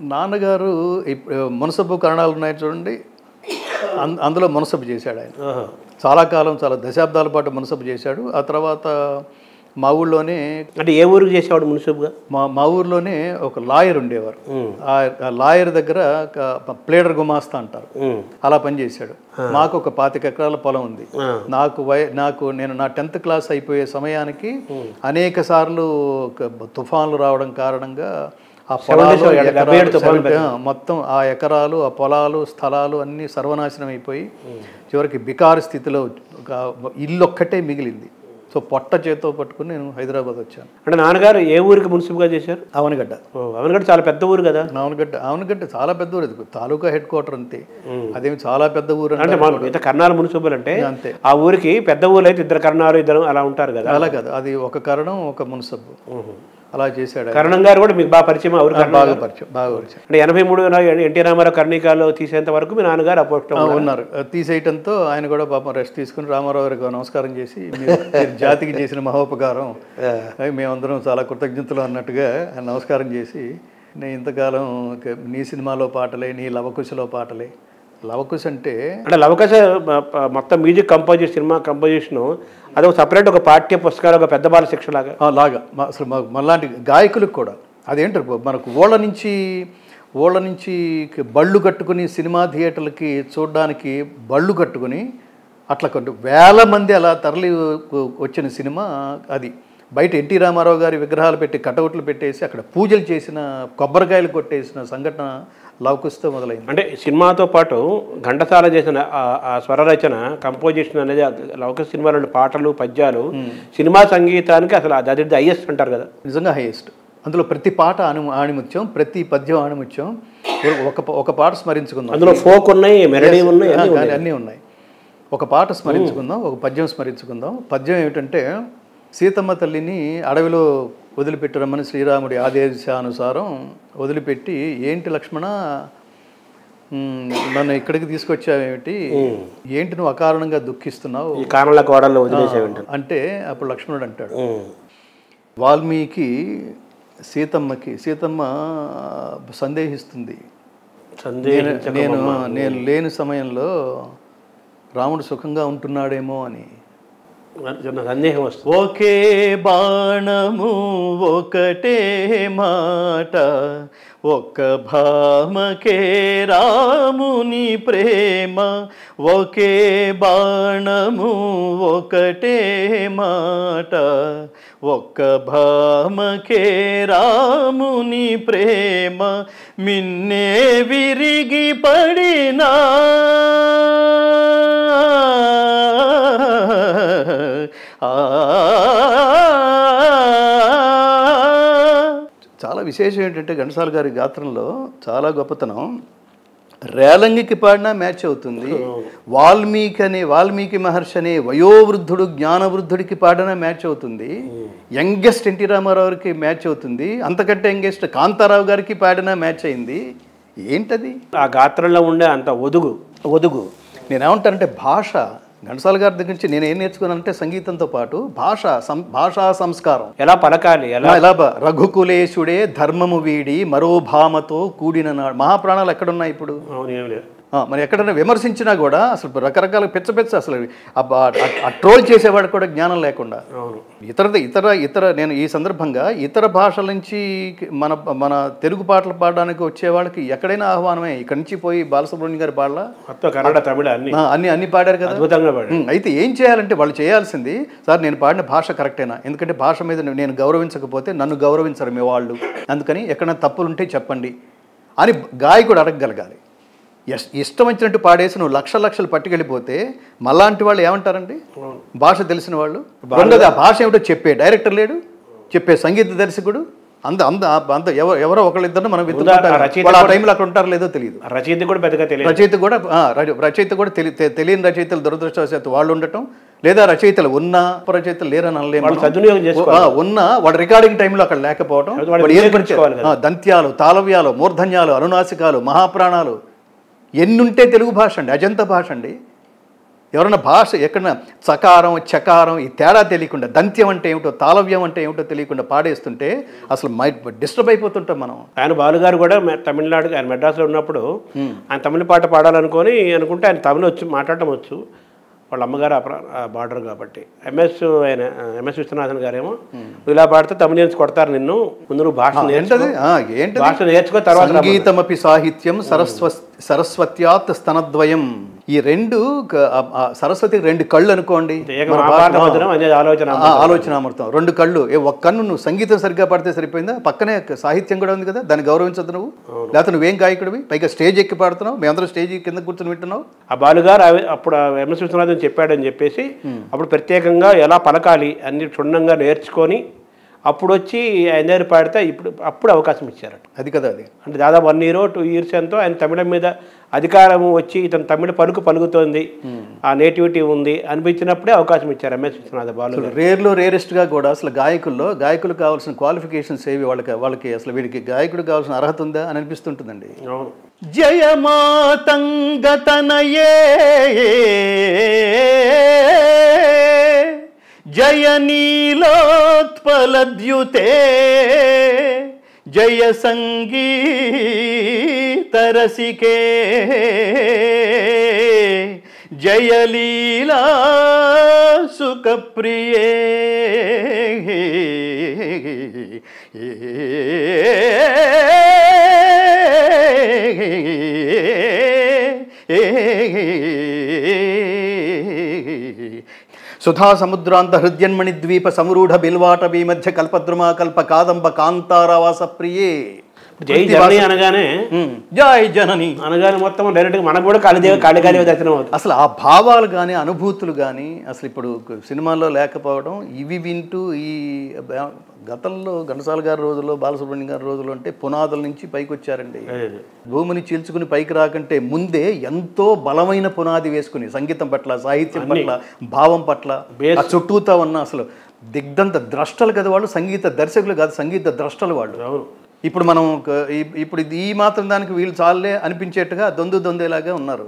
నాన్నగారు మునసబు కరణాలు ఉన్నాయి చూడండి, అందులో మునసబు చేశాడు ఆయన. చాలా కాలం, చాలా దశాబ్దాల పాటు మునసబు చేశాడు. ఆ తర్వాత మా ఊళ్ళోనే, అంటే ఏ ఊరికి చేసేవాడు మున్సిపుగా? మా ఊర్లోనే ఒక లాయర్ ఉండేవారు. ఆ లాయర్ దగ్గర ప్లేడర్ గుమాస్తా అంటారు, అలా పనిచేశాడు. మాకు ఒక 25 ఎకరాల పొలం ఉంది. నేను నా 10th క్లాస్ అయిపోయే సమయానికి అనేక సార్లు తుఫాన్లు రావడం కారణంగా ఆ పొలాలు మొత్తం, ఆ ఎకరాలు, ఆ పొలాలు, స్థలాలు అన్నీ సర్వనాశనం అయిపోయి చివరికి బికారు స్థితిలో ఇల్లు ఒక్కటే మిగిలింది. సో పొట్ట చేతో పట్టుకుని నేను హైదరాబాద్ వచ్చాను. అంటే నాన్నగారు ఏ ఊరికి మున్సిపుగా చేశారు? అవనగడ్డ. అవనగడ్డ చాలా పెద్ద ఊరు కదా. అవనగడ్డ చాలా పెద్ద ఊరు, అది తాలూకా హెడ్ క్వార్టర్ అంతే. అదేమి చాలా పెద్ద ఊరు అంటే మిగతా కర్ణాలు మున్సిపల్ అంటే అంతే. ఆ ఊరికి పెద్ద ఊరు అయితే 2 కర్ణాలు 2 అలా ఉంటారు కదా. అలా కాదు, అది ఒక కరణం, ఒక మున్సబ్ అలా చేశాడు. కరణం గారు కూడా మీకు బాగా పరిచయం? బాగా పరిచయం. అంటే 83 ఎన్టీ రామారావు కర్ణికాలో తీసేంత వరకు మీ నాన్నగారు అపోజిట్ ఉన్నారు. తీసేయటంతో ఆయన కూడా పాపం రెస్ట్ తీసుకుని రామారావు గారికి నమస్కారం చేసి, మీరు జాతికి చేసిన మహోపకారం మేమందరం చాలా కృతజ్ఞతలు అన్నట్టుగా ఆయన నమస్కారం చేసి, నేను ఇంతకాలం నీ సినిమాలో పాటలే, నీ లవకుశలో పాటలే. లవకుశ అంటే లవకుశ మొత్తం మ్యూజిక్ కంపోజిషన్, సినిమా కంపోజిషన్ అది ఒక సపరేట్ ఒక పాఠ్య పుస్తకాలు, ఒక పెద్ద బాల శిక్ష లాగా అసలు మనలాంటి గాయకులకు కూడా అదేంటారు, మనకు ఓళ్ళ నుంచి బళ్ళు కట్టుకుని సినిమా థియేటర్లకి చూడడానికి బళ్ళు కట్టుకుని అట్లా వేల మంది అలా తరలి వచ్చిన సినిమా అది. బయట ఎన్టీ రామారావు గారి విగ్రహాలు పెట్టి కటౌట్లు పెట్టేసి అక్కడ పూజలు చేసిన, కొబ్బరికాయలు కొట్టేసిన సంఘటన లవకుశతో మొదలైంది. అంటే సినిమాతో పాటు ఘంటసాల చేసిన ఆ స్వర రచన, కంపోజిషన్ అనేది లవకుశ సినిమాలోని పాటలు, పద్యాలు సినిమా సంగీతానికి అసలు అది హైయెస్ట్ అంటారు కదా. నిజంగా హైయెస్ట్. అందులో ప్రతి పాట ఆణిముత్యం, ప్రతి పద్యం ఆణిముత్యం. ఒక పాట స్మరించుకుందాం, అందులో ఫోక్ ఉన్నాయి, మెలడీ ఉన్నాయి, అన్నీ ఉన్నాయి. ఒక పాట స్మరించుకుందాం, ఒక పద్యం స్మరించుకుందాం. పద్యం ఏమిటంటే, సీతమ్మ తల్లిని అడవిలో వదిలిపెట్టి రమ్మని శ్రీరాముడి ఆదేశానుసారం వదిలిపెట్టి, ఏంటి లక్ష్మణ నన్ను ఇక్కడికి తీసుకొచ్చావేమిటి, ఏంటి నువ్వు అకారణంగా దుఃఖిస్తున్నావు అంటే అప్పుడు లక్ష్మణుడు అంటాడు, వాల్మీకి సీతమ్మ సందేహిస్తుంది, నేను లేని సమయంలో రాముడు సుఖంగా ఉంటున్నాడేమో అని సందేహం వస్తుంది. ఒకే బాణము ఒకటే మాట, ఒక్క భామకే రాముని ప్రేమ. ఒకే బాణము ఒకటే మాట, ఒక్క భామకే రాముని ప్రేమ. మిన్నే విరిగి పడినా చాలా విశేషం ఏంటంటే, ఘంటసాల గారి గాత్రంలో చాలా గొప్పతనం. రేలంగికి పాడినా మ్యాచ్ అవుతుంది, వాల్మీకి మహర్షి అనే వయోవృద్ధుడు జ్ఞానవృద్ధుడికి పాడినా మ్యాచ్ అవుతుంది, యంగెస్ట్ ఎన్టీ రామారావుకి మ్యాచ్ అవుతుంది, అంతకంటే యంగెస్ట్ కాంతారావు గారికి పాడినా మ్యాచ్ అయింది. ఏంటది? ఆ గాత్రంలో ఉండే అంత ఒదుగు. నేనేమంటానంటే, భాష, ఘంటసాల గారి దగ్గర నుంచి నేను ఏం నేర్చుకున్నానంటే, సంగీతంతో పాటు భాషా సంస్కారం, ఎలా పలకాలి, ఎలా రఘుకులేశుడే ధర్మము వీడి మరో భామతో కూడిన నాడు. మహాప్రాణాలు ఎక్కడున్నాయి ఇప్పుడు? మరి ఎక్కడైనా విమర్శించినా కూడా అసలు రకరకాల పెచ్చ అసలు ఆ ట్రోల్ చేసేవాడు కూడా జ్ఞానం లేకుండా. ఇతర నేను ఈ సందర్భంగా ఇతర భాషల నుంచి మన తెలుగు పాటలు పాడడానికి వచ్చే వాళ్ళకి ఎక్కడైనా ఆహ్వానమే. ఇక్కడి నుంచి పోయి బాలసుబ్రహ్మణ్యం గారి పాడలా, కన్నడ, తమిళ అన్ని పాడారు కదా, అద్భుతంగా పాడారు. అయితే ఏం చేయాలంటే వాళ్ళు చేయాల్సింది, సార్ నేను పాడిన భాష కరెక్టేనా, ఎందుకంటే భాష మీద నేను గౌరవించకపోతే నన్ను గౌరవించరు మీ వాళ్ళు, అందుకని ఎక్కడైనా తప్పులుంటే చెప్పండి అని గాయకుడు అడగగలగాలి. ఇష్టం వచ్చినట్టు పాడేసి నువ్వు లక్షలు పట్టుకెళ్ళిపోతే మళ్ళాంటి వాళ్ళు ఏమంటారండి? భాష తెలిసిన వాళ్ళు. రెండోది, ఆ భాష ఏమిటో చెప్పే డైరెక్టర్ లేడు, చెప్పే సంగీత దర్శకుడు ఎవరో ఒకళ్ళిద్దరు మనం టైంలో అక్కడ ఉంటారో లేదో తెలియదు. రచయిత కూడా తెలియని రచయితలు దురదృష్టవశాత్తు వాళ్ళు ఉండటం, లేదా రచయితలు రచయితలు లేరని అనలేము, ఉన్నా వాడు రికార్డింగ్ టైంలో అక్కడ లేకపోవడం. దంత్యాలు, తాళవ్యాలు, మూర్ధన్యాలు, అనునాసికాలు, మహాప్రాణాలు ఎన్నుంటే తెలుగు భాష అండి, అజంత భాష అండి. ఎవరైనా భాష ఎక్కడన్నా చకారం చకారం ఈ తేడా తెలియకుండా, దంత్యం అంటే ఏమిటో తాళవ్యం అంటే ఏమిటో తెలియకుండా పాడేస్తుంటే అసలు డిస్టర్బ్ అయిపోతుంటాం మనం. ఆయన బాలుగారు కూడా తమిళనాడు, ఆయన మెడ్రాస్లో ఉన్నప్పుడు ఆయన తమిళ పాట పాడాలనుకుంటే ఆయన తమిళ వచ్చి మాట్లాడటం వచ్చు, వాళ్ళ అమ్మగారు బార్డర్ కాబట్టి. ఎంఎస్ విశ్వనాథన్ గారేమో ఇలా పాడితే తమిళియన్స్ కొడతారు నిన్ను, ముందు నువ్వు భాష నేర్చుకో తర్వాత సంగీతమపి సాహిత్యం సరస్వత్యాత్ స్తనద్వయం. ఈ రెండు సరస్వతికి రెండు కళ్ళు అనుకోండి, ఆలోచనామృతం. రెండు కళ్ళు, ఒక కన్ను నువ్వు సంగీతం సరిగ్గా పాడితే సరిపోయిందా, పక్కనే సాహిత్యం కూడా ఉంది కదా, దాన్ని గౌరవించదు నువ్వు. లేకపోతే నువ్వేం గాయకుడివి, పైగా స్టేజ్ ఎక్కి పాడుతున్నావు, మేమందరం స్టేజ్ కింద కూర్చొని వింటున్నావు. ఆ బాలుగారు అప్పుడు ఎంఎస్ విశ్వనాథన్ చెప్పాడని చెప్పేసి అప్పుడు ప్రత్యేకంగా ఎలా పలకాలి అన్ని క్షుణ్ణంగా నేర్చుకొని అప్పుడు వచ్చి ఆయన దగ్గర పాడితే అప్పుడు అవకాశం ఇచ్చారట. అది కదా, అది అంటే దాదాపు 1 year 2 years ఎంతో ఆయన తమిళం మీద అధికారం వచ్చి ఇతను తమిళ పలుకుతోంది, ఆ నేటివిటీ ఉంది అనిపించినప్పుడే అవకాశం ఇచ్చారు ఎంఎస్ విశ్వనాథ బాలు. రేరెస్ట్గా కూడా అసలు గాయకులు కావాల్సిన క్వాలిఫికేషన్స్ ఏవి, వాళ్ళకి అసలు వీడికి గాయకుడు కావాల్సిన అర్హత ఉందా అని అనిపిస్తుంటుందండి. అవును. జయమాతంగతనయే జయ నీలోత్పలద్యుతే జయ సంగీతరసికే జయ లీలా సుఖప్రియే. సుధా సముద్రాంత హృద్యన్మణి ద్వీప సమరూఢ బిల్వాటవీ మధ్య కల్పద్రుమా కల్ప కాదంబ కాంతారావాస ప్రియే. జై జనని అనగానే జై జనని అనగానే మొత్తం డైరెక్ట్గా మనకు కూడా కాళికాదేవి దర్శనం అవుతుంది. అసలు ఆ భావాలు కానీ అనుభూతులు కానీ అసలు ఇప్పుడు సినిమాల్లో లేకపోవడం, ఇవి వింటూ ఈ గతంలో ఘంటసాల గారి రోజుల్లో, బాలసుబ్రహ్మణ్యం గారి రోజుల్లో అంటే పునాదుల నుంచి పైకి వచ్చారండి. భూమిని చీల్చుకుని పైకి రాకంటే ముందే ఎంతో బలమైన పునాది వేసుకుని సంగీతం పట్ల, సాహిత్యం పట్ల, భావం పట్ల చుట్టూతా ఉన్న అసలు దిగ్ధంత ద్రష్టలు కదా వాళ్ళు, సంగీత దర్శకులు కాదు, సంగీత ద్రష్టలు వాళ్ళు. ఇప్పుడు మనం ఈ మాత్రం దానికి వీళ్ళు చాలే అనిపించేట్టుగా దొందేలాగా ఉన్నారు.